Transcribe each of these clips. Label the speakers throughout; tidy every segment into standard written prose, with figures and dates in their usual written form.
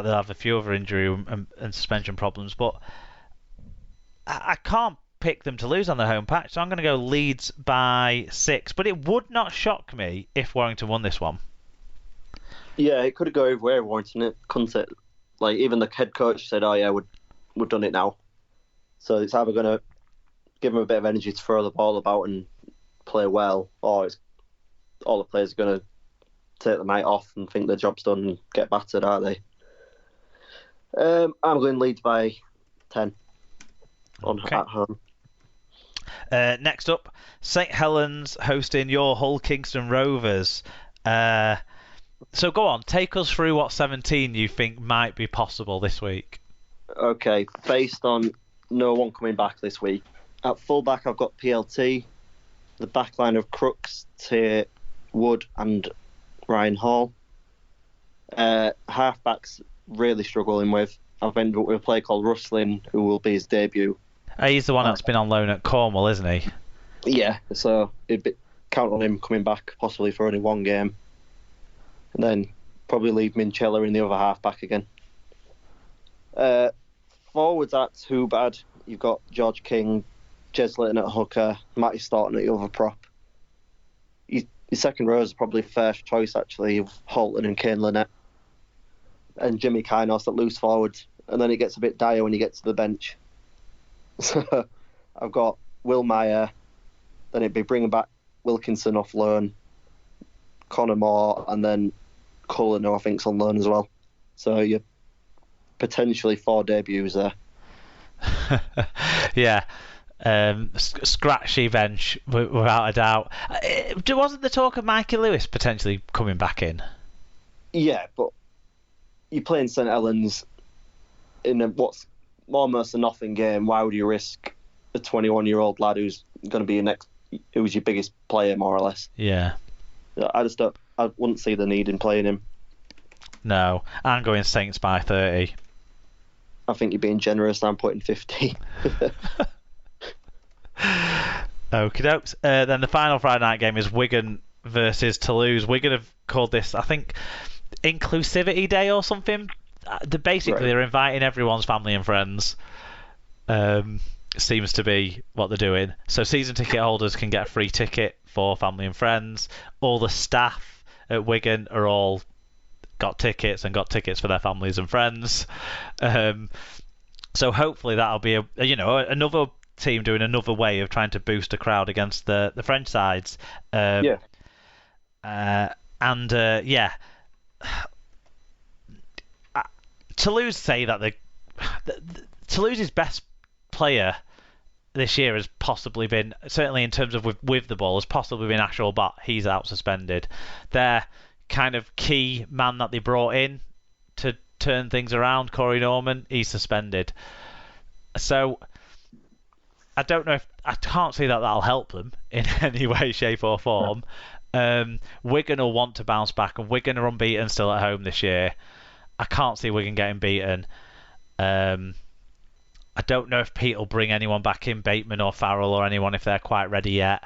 Speaker 1: they'll have a few other injury and suspension problems, but I can't pick them to lose on their home patch, so I'm going to go Leeds by 6. But it would not shock me if Warrington won this one.
Speaker 2: Yeah, it could go either way, Warrington. It couldn't it? Like, even the head coach said, "Oh yeah, we've done it now." So it's either going to give them a bit of energy to throw the ball about and play well, or it's all the players are going to take the night off and think their job's done and get battered, aren't they? I'm going Leeds by 10 at home.
Speaker 1: Next up, St Helens hosting your Hull Kingston Rovers. So go on, take us through what 17 you think might be possible this week.
Speaker 2: Okay, based on no one coming back this week. At fullback, I've got PLT. The back line of Crooks, Tate, Wood and Ryan Hall. Halfbacks, really struggling with. I've ended up with a player called Russlin, who will be his debut.
Speaker 1: He's the one that's been on loan at Cornwall, isn't he?
Speaker 2: Yeah, so it'd count on him coming back possibly for only one game. And then probably leave Minchella in the other half-back again. Forwards, aren't too bad. You've got George King, Jez Litton at hooker, Matty Staunton at the other prop. Your second row is probably first choice, actually, of Holton and Kane Lynette. And Jimmy Kainos at loose forwards. And then it gets a bit dire when you get to the bench. So I've got Will Meyer, then it'd be bringing back Wilkinson off loan, Connor Moore, and then Cullen, who I think's on loan as well. So you're potentially 4 debuts there.
Speaker 1: Yeah. Scratchy bench, without a doubt. Wasn't the talk of Mikey Lewis potentially coming back in?
Speaker 2: Yeah, but you're playing St Helens in what's almost a nothing game. Why would you risk a 21-year-old lad who's going to be who's your biggest player, more or less?
Speaker 1: Yeah.
Speaker 2: I wouldn't see the need in playing him.
Speaker 1: No, I'm going Saints by 30.
Speaker 2: I think you're being generous. I'm putting 50.
Speaker 1: Okie dokes. Then the final Friday night game is Wigan versus Toulouse. Wigan have called this, I think, Inclusivity Day or something. They're inviting everyone's family and friends. Seems to be what they're doing. So season ticket holders can get a free ticket for family and friends. All the staff at Wigan are all got tickets for their families and friends. So hopefully that'll be another team doing another way of trying to boost a crowd against the French sides. Toulouse say that Toulouse's best player this year has possibly been, certainly in terms of with the ball, has possibly been Ashwell Butt. He's out suspended. Their kind of key man that they brought in to turn things around, Corey Norman, he's suspended. So I don't know I can't see that that'll help them in any way, shape or form. Wigan will want to bounce back, and Wigan are unbeaten still at home this year. I can't see Wigan getting beaten. I don't know if Pete will bring anyone back in, Bateman or Farrell or anyone, if they're quite ready yet.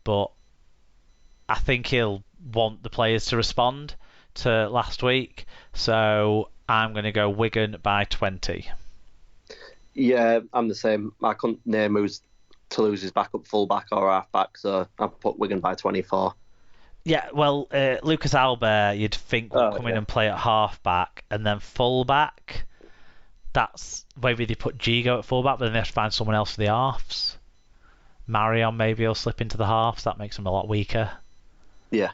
Speaker 1: But I think he'll want the players to respond to last week. So I'm going to go Wigan by 20.
Speaker 2: Yeah, I'm the same. I couldn't name who's Toulouse's backup fullback or halfback, so I've put Wigan by 24.
Speaker 1: Yeah, well, Lucas Albert, you'd think would come in and play at halfback, and then fullback. That's maybe they put Gigo at fullback, but then they have to find someone else for the halves. Marion maybe will slip into the halves. That makes them a lot weaker.
Speaker 2: Yeah.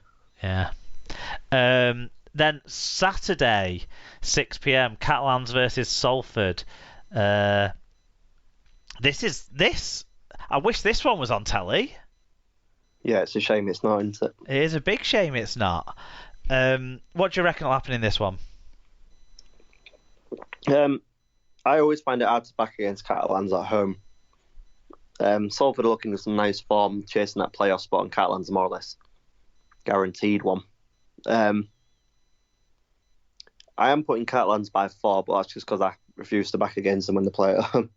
Speaker 1: Then Saturday, 6 p.m. Catalans versus Salford. I wish this one was on telly.
Speaker 2: Yeah, it's a shame it's not, isn't it?
Speaker 1: It is a big shame it's not. What do you reckon will happen in this one?
Speaker 2: I always find it hard to back against Catalans at home. Salford are looking at some nice form, chasing that playoff spot, and Catalans more or less guaranteed one. I am putting Catalans by 4, but that's just because I refuse to back against them when they play at home.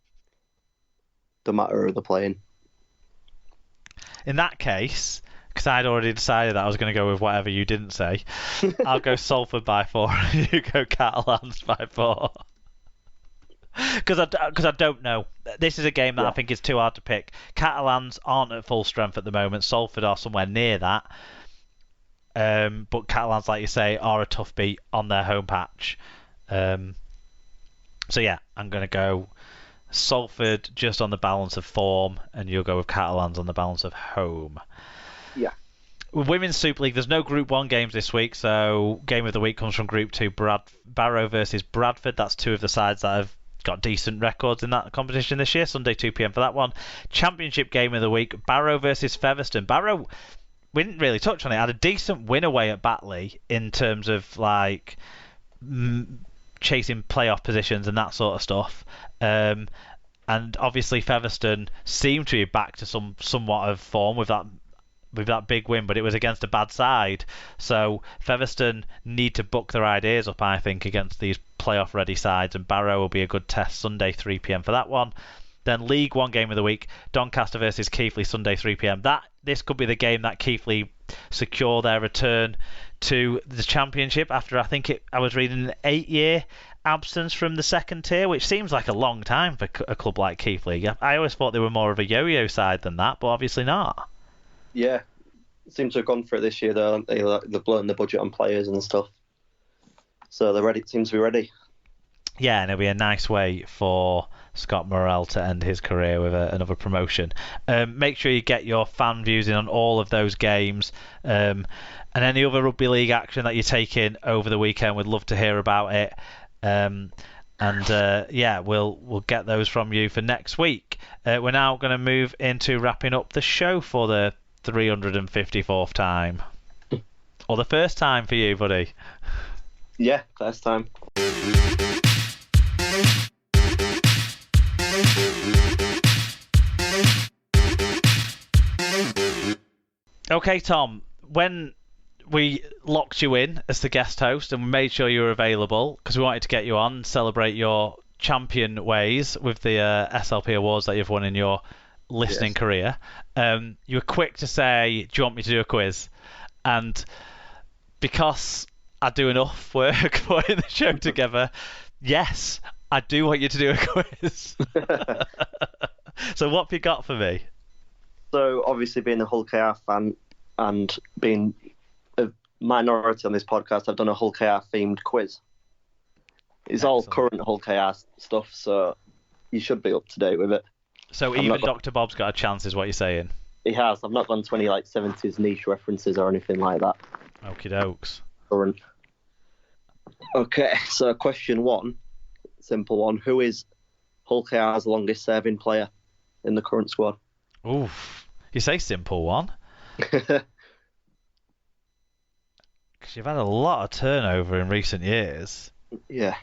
Speaker 2: Don't matter who they're playing.
Speaker 1: In that case, because I'd already decided that I was going to go with whatever you didn't say. I'll go Salford by 4, and you go Catalans by 4. Because I don't know. This is a game that I think is too hard to pick. Catalans aren't at full strength at the moment. Salford are somewhere near that. But Catalans, like you say, are a tough beat on their home patch. So yeah, I'm going to go Salford just on the balance of form, and you'll go with Catalans on the balance of home.
Speaker 2: Yeah.
Speaker 1: With Women's Super League, there's no Group 1 games this week, so game of the week comes from Group 2, Barrow versus Bradford. That's two of the sides that have got decent records in that competition this year. Sunday 2 p.m. for that one. Championship game of the week, Barrow versus Featherstone. Barrow, we didn't really touch on it, had a decent win away at Batley in terms of like chasing playoff positions and that sort of stuff. And obviously Featherstone seemed to be back to somewhat of form with that big win, but it was against a bad side. So Featherstone need to book their ideas up, I think, against these playoff ready sides, and Barrow will be a good test. Sunday 3 p.m. for that one. Then League 1 game of the week, Doncaster versus Keighley, Sunday 3 p.m. This could be the game that Keighley secure their return to the championship after, I was reading, an 8-year absence from the second tier, which seems like a long time for a club like Keighley. I always thought they were more of a yo-yo side than that, but obviously not.
Speaker 2: Yeah, seems to have gone for it this year though. They've blown the budget on players and stuff, so they're ready. Seems to be ready.
Speaker 1: Yeah, and it'll be a nice way for Scott Morrell to end his career with another promotion. Make sure you get your fan views in on all of those games, and any other rugby league action that you take in over the weekend. We'd love to hear about it. Yeah, we'll get those from you for next week. We're now going to move into wrapping up the show for the 354th time. Or the first time for you, buddy.
Speaker 2: Yeah, first time.
Speaker 1: Okay, Tom, when we locked you in as the guest host and we made sure you were available because we wanted to get you on and celebrate your champion ways with the SLP awards that you've won in your listening career, you were quick to say, do you want me to do a quiz? And because I do enough work putting the show together, yes, I do want you to do a quiz. So what have you got for me?
Speaker 2: So obviously being a Hull KR fan and being a minority on this podcast, I've done a Hull KR themed quiz. It's all current Hull KR stuff, so you should be up to date with it.
Speaker 1: So even Dr. Bob's got a chance, is what you're saying?
Speaker 2: He has. I've not gone to any 70s niche references or anything like that.
Speaker 1: Okie dokes.
Speaker 2: Current. Okay, so question 1, simple one. Who is Hull KR's longest serving player in the current squad?
Speaker 1: Oof. You say simple one? Because you've had a lot of turnover in recent years.
Speaker 2: Yeah.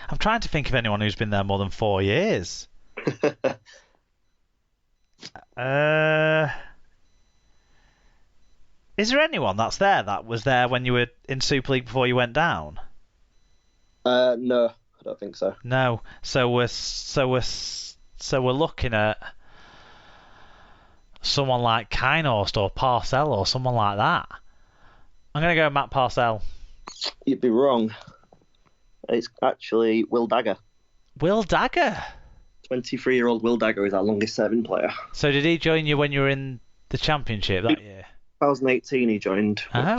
Speaker 1: I'm trying to think of anyone who's been there more than 4 years. Is there anyone that was there when you were in Super League before you went down?
Speaker 2: No, I don't think so.
Speaker 1: No. So we're looking at someone like Kinehorst or Parcell or someone like that. I'm going to go Matt Parcell.
Speaker 2: You'd be wrong. It's actually Will Dagger.
Speaker 1: Will Dagger?
Speaker 2: 23-year-old Will Dagger is our longest serving player.
Speaker 1: So did he join you when you were in the championship that year?
Speaker 2: 2018 he joined.
Speaker 1: Oh.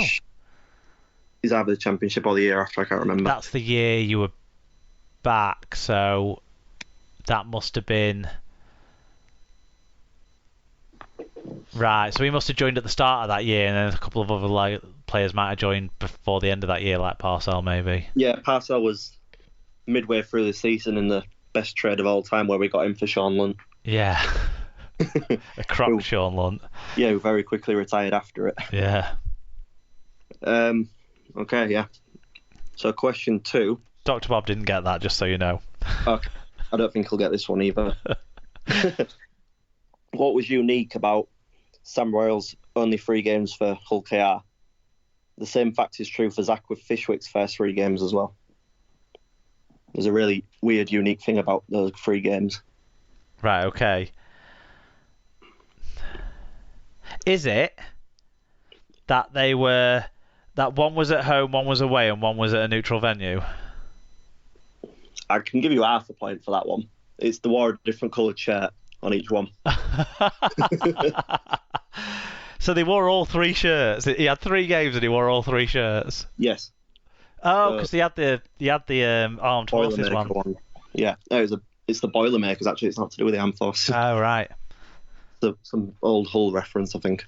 Speaker 2: He's either the championship or the year after, I can't remember.
Speaker 1: That's the year you were back, so that must have been... Right, so he must have joined at the start of that year, and then a couple of other players might have joined before the end of that year, like Parcell maybe.
Speaker 2: Yeah, Parcell was midway through the season in the best trade of all time where we got him for Sean Lunt.
Speaker 1: Yeah. A crock Sean Lunt.
Speaker 2: Yeah, who very quickly retired after it.
Speaker 1: Yeah.
Speaker 2: Okay, yeah. So question 2.
Speaker 1: Dr. Bob didn't get that, just so you know.
Speaker 2: Okay. I don't think he'll get this one either. What was unique about Sam Royal's only 3 games for Hull KR? The same fact is true for Zach with Fishwick's first 3 games as well. There's a really weird, unique thing about those 3 games.
Speaker 1: Right, okay. Is it that that one was at home, one was away, and one was at a neutral venue?
Speaker 2: I can give you half a point for that one. It's the wore a different coloured shirt on each one.
Speaker 1: So they wore all 3 shirts. He had 3 games and he wore all 3 shirts.
Speaker 2: Yes.
Speaker 1: Oh, because he had the armed forces one.
Speaker 2: Yeah, no, it's the Boilermakers. Actually, it's not to do with the armed forces.
Speaker 1: Oh, right.
Speaker 2: Some old Hull reference, I think.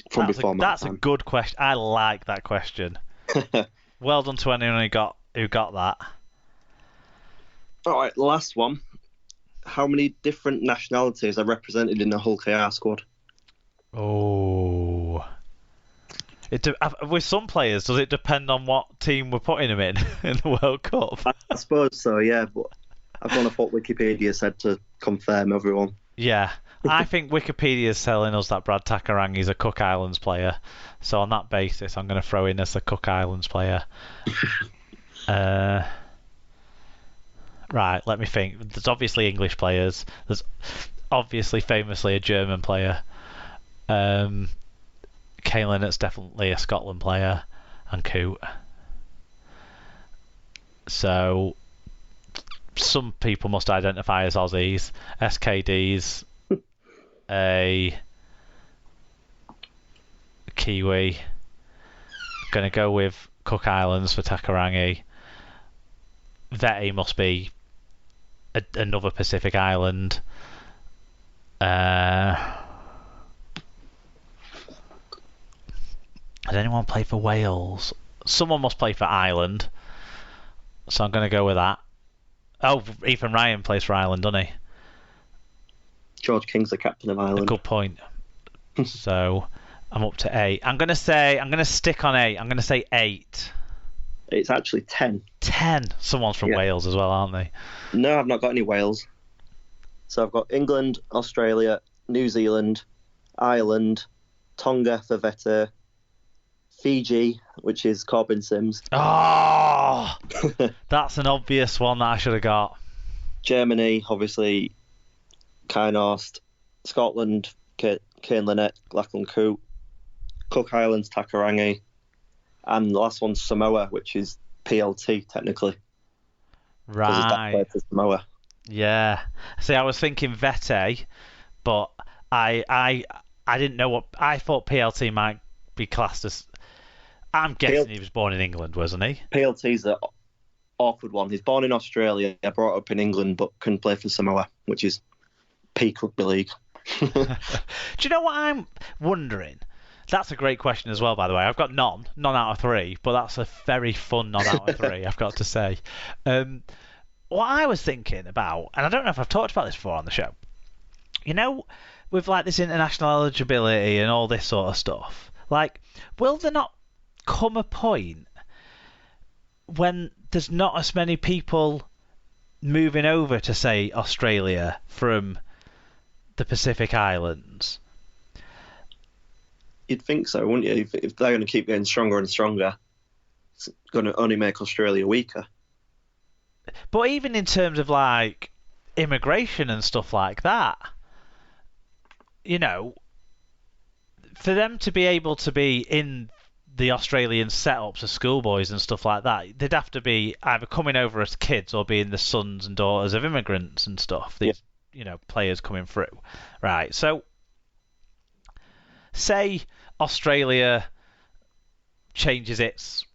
Speaker 2: From before my
Speaker 1: That's
Speaker 2: time.
Speaker 1: a good question. I like that question. Well done to anyone who got that.
Speaker 2: All right, last one. How many different nationalities are represented in the Hull KR squad?
Speaker 1: Oh. With some players, does it depend on what team we're putting them in the World Cup?
Speaker 2: I suppose so, yeah, but I've gone off what Wikipedia said to confirm everyone.
Speaker 1: Yeah. I think Wikipedia's telling us that Brad Takarangi's a Cook Islands player. So on that basis, I'm going to throw in as the Cook Islands player. Right, let me think. There's obviously English players. There's obviously famously a German player. Kaelin, it's definitely a Scotland player. And Coote. So some people must identify as Aussies. SKD's a Kiwi. Gonna go with Cook Islands for Takarangi. Veti must be another Pacific island. Does anyone play for Wales? Someone must play for Ireland. So I'm going to go with that. Oh, Ethan Ryan plays for Ireland, doesn't he?
Speaker 2: George King's the captain of Ireland.
Speaker 1: A good point. So I'm up to 8. I'm going to stick on 8. I'm going to say 8.
Speaker 2: It's actually 10.
Speaker 1: 10. Someone's from Wales as well, aren't they?
Speaker 2: No, I've not got any Wales. So I've got England, Australia, New Zealand, Ireland, Tonga for Vete, Fiji, which is Corbin Sims.
Speaker 1: Oh, that's an obvious one that I should have got.
Speaker 2: Germany, obviously, Kynhorst. Scotland, Kane Lynette, Lachlan Coote. Cook Islands, Takarangi. And the last one's Samoa, which is PLT, technically.
Speaker 1: Right.
Speaker 2: Samoa.
Speaker 1: Yeah. See, I was thinking Vete, but I didn't know what... I thought PLT might be classed as... I'm guessing he was born in England, wasn't he?
Speaker 2: PLT's the awkward one. He's born in Australia, brought up in England, but couldn't play for Samoa, which is peak rugby league.
Speaker 1: Do you know what I'm wondering? That's a great question as well, by the way. I've got none out of 3, but that's a very fun none out of 3, I've got to say. What I was thinking about, and I don't know if I've talked about this before on the show, you know, with like this international eligibility and all this sort of stuff, like, will there not come a point when there's not as many people moving over to, say, Australia from the Pacific Islands?
Speaker 2: You'd think so, wouldn't you? If they're going to keep getting stronger and stronger, it's going to only make Australia weaker.
Speaker 1: But even in terms of, like, immigration and stuff like that, you know, for them to be able to be in the Australian setups of schoolboys and stuff like that, they'd have to be either coming over as kids or being the sons and daughters of immigrants and stuff. These, you know, players coming through. Right, so say Australia changes its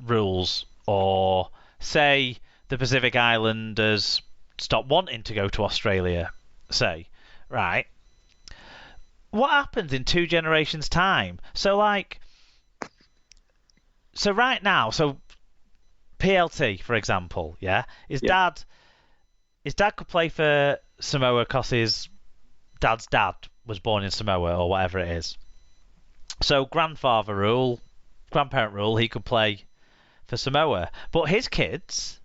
Speaker 1: rules, or say the Pacific Islanders stop wanting to go to Australia, say, right? What happens in 2 generations' time? So, like, so right now, so PLT, for example, yeah, his dad could play for Samoa because his dad's dad was born in Samoa or whatever it is. So grandparent rule, he could play for Samoa. But his kids,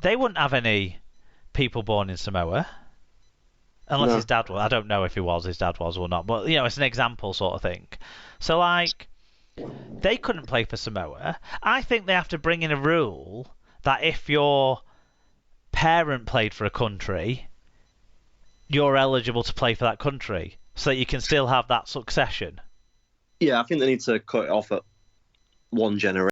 Speaker 1: they wouldn't have any people born in Samoa. Unless his dad was. I don't know if his dad was or not. But, you know, it's an example sort of thing. So, like, they couldn't play for Samoa. I think they have to bring in a rule that if your parent played for a country, you're eligible to play for that country. so that you can still have that succession.
Speaker 2: Yeah, I think they need to cut it off at one generation.